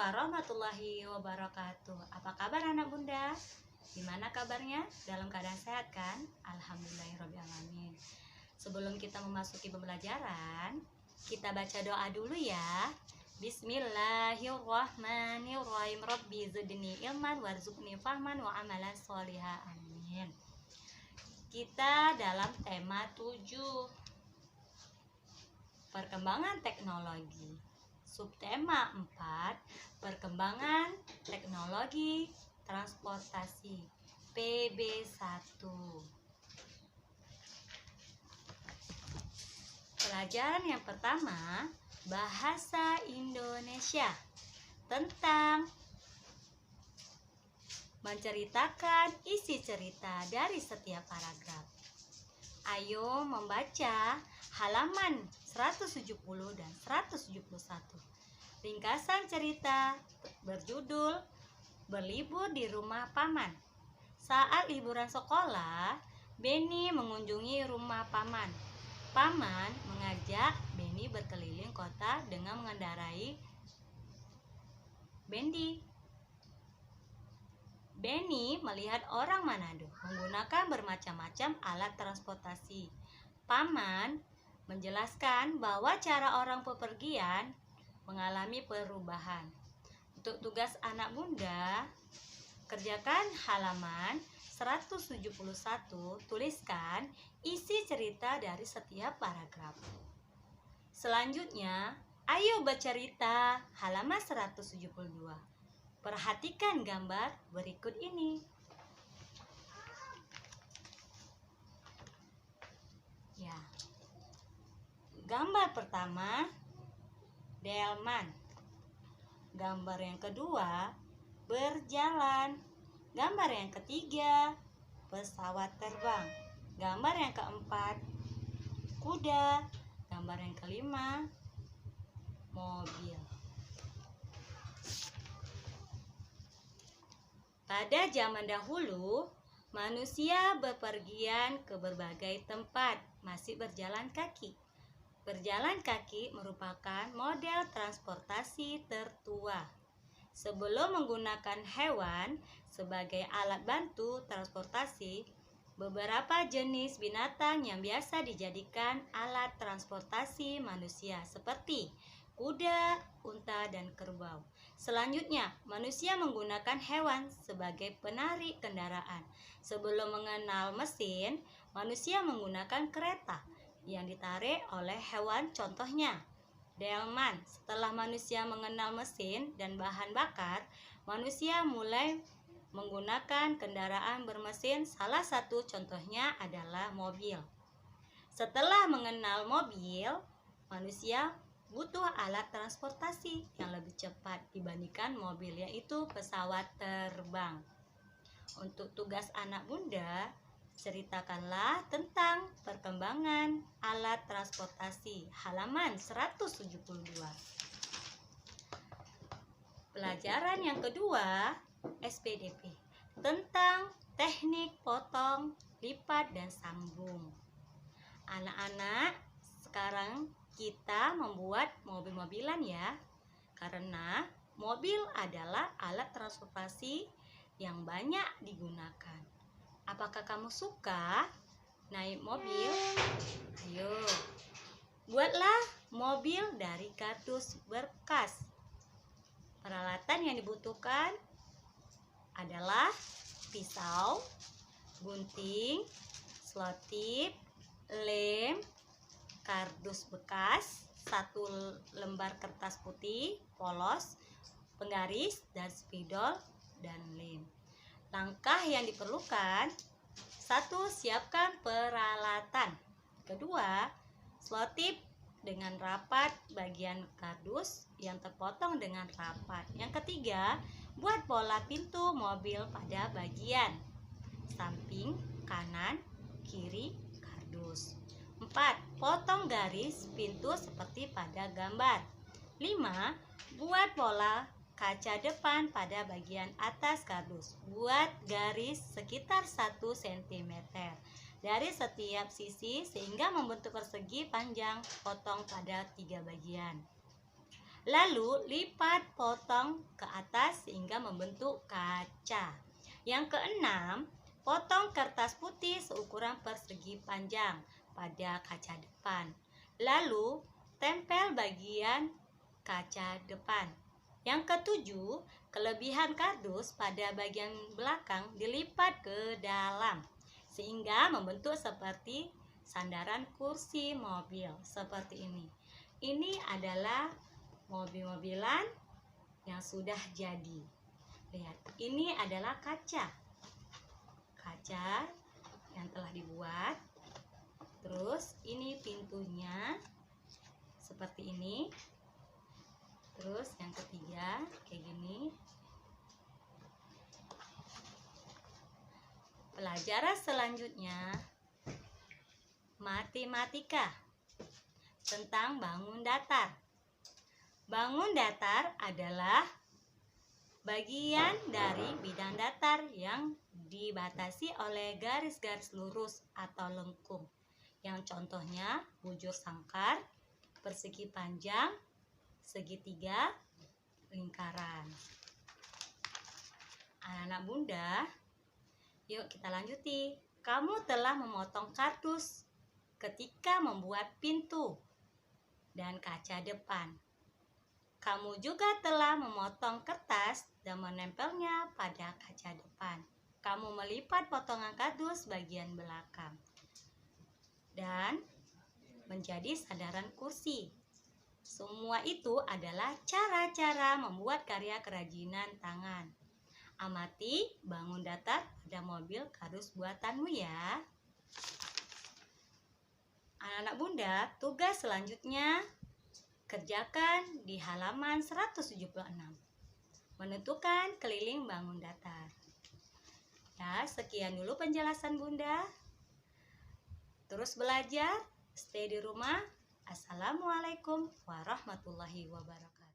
warahmatullahi wabarakatuh. Apa kabar anak bunda? Gimana kabarnya? Dalam keadaan sehat kan? Alhamdulillahirrahmanirrahim. Sebelum kita memasuki pembelajaran, kita baca doa dulu ya. Bismillahirrahmanirrahim. Rabbi zidni ilman warzuqni fahman wa amalan sholihah. Amin. Kita dalam tema 7, perkembangan teknologi. Subtema 4, perkembangan teknologi transportasi, PB1. Pelajaran yang pertama, bahasa Indonesia, tentang menceritakan isi cerita dari setiap paragraf. Ayo membaca halaman 170 dan 171. Ringkasan cerita berjudul Berlibur di Rumah Paman. Saat liburan sekolah, Benny mengunjungi rumah paman. Paman mengajak Benny berkeliling kota dengan mengendarai Bendy. Benny melihat orang Manado menggunakan bermacam-macam alat transportasi. Paman menjelaskan bahwa cara orang bepergian mengalami perubahan. Untuk tugas anak bunda, kerjakan halaman 171, tuliskan isi cerita dari setiap paragraf. Selanjutnya, ayo bercerita halaman 172. Perhatikan gambar berikut ini. Ya. Gambar pertama, delman. Gambar yang kedua, berjalan. Gambar yang ketiga, pesawat terbang. Gambar yang keempat, kuda. Gambar yang kelima, mobil. Pada zaman dahulu, manusia bepergian ke berbagai tempat, masih berjalan kaki. Berjalan kaki merupakan model transportasi tertua. Sebelum menggunakan hewan sebagai alat bantu transportasi, beberapa jenis binatang yang biasa dijadikan alat transportasi manusia seperti kuda, unta, dan kerbau. Selanjutnya, manusia menggunakan hewan sebagai penarik kendaraan. Sebelum mengenal mesin, manusia menggunakan kereta yang ditarik oleh hewan, contohnya delman. Setelah manusia mengenal mesin dan bahan bakar, manusia mulai menggunakan kendaraan bermesin. Salah satu contohnya adalah mobil. Setelah mengenal mobil, manusia butuh alat transportasi yang lebih cepat dibandingkan mobil, yaitu pesawat terbang. Untuk tugas anak bunda, ceritakanlah tentang perkembangan alat transportasi, halaman 172. Pelajaran yang kedua, SPDP, tentang teknik potong, lipat, dan sambung. Anak-anak, sekarang kita membuat mobil-mobilan ya, karena mobil adalah alat transportasi yang banyak digunakan. Apakah kamu suka naik mobil? Ayo, buatlah mobil dari kardus berkas. Peralatan yang dibutuhkan adalah pisau, gunting, selotip, lem, kardus bekas, 1 lembar kertas putih polos, penggaris, dan spidol, dan lem. Langkah yang diperlukan: 1. Siapkan peralatan. 2. Selotip dengan rapat bagian kardus yang terpotong dengan rapat. Yang ketiga, buat pola pintu mobil pada bagian samping, kanan, kiri kardus. 4. Potong garis pintu seperti pada gambar. 5. Buat pola kaca depan pada bagian atas kardus. Buat garis sekitar 1 cm dari setiap sisi sehingga membentuk persegi panjang. Potong pada 3 bagian. Lalu lipat potong ke atas sehingga membentuk kaca. Yang keenam, potong kertas putih seukuran persegi panjang pada kaca depan. Lalu tempel bagian kaca depan. Yang ketujuh, kelebihan kardus pada bagian belakang dilipat ke dalam sehingga membentuk seperti sandaran kursi mobil seperti ini. Ini adalah mobil-mobilan yang sudah jadi. Lihat, ini adalah kaca. Kaca yang telah dibuat. Terus ini pintunya seperti ini. Terus yang ketiga kayak gini. Pelajaran selanjutnya matematika tentang bangun datar. Bangun datar adalah bagian dari bidang datar yang dibatasi oleh garis-garis lurus atau lengkung. Yang contohnya bujur sangkar, persegi panjang, segitiga, lingkaran. Anak-anak bunda, yuk kita lanjuti. Kamu telah memotong kardus ketika membuat pintu dan kaca depan. Kamu juga telah memotong kertas dan menempelnya pada kaca depan. Kamu melipat potongan kardus bagian belakang dan menjadi sandaran kursi. Semua itu adalah cara-cara membuat karya kerajinan tangan. Amati bangun datar pada mobil kardus buatanmu ya. Anak-anak bunda, tugas selanjutnya kerjakan di halaman 176. Menentukan keliling bangun datar. Ya, sekian dulu penjelasan bunda. Terus belajar, stay di rumah. Assalamualaikum warahmatullahi wabarakatuh.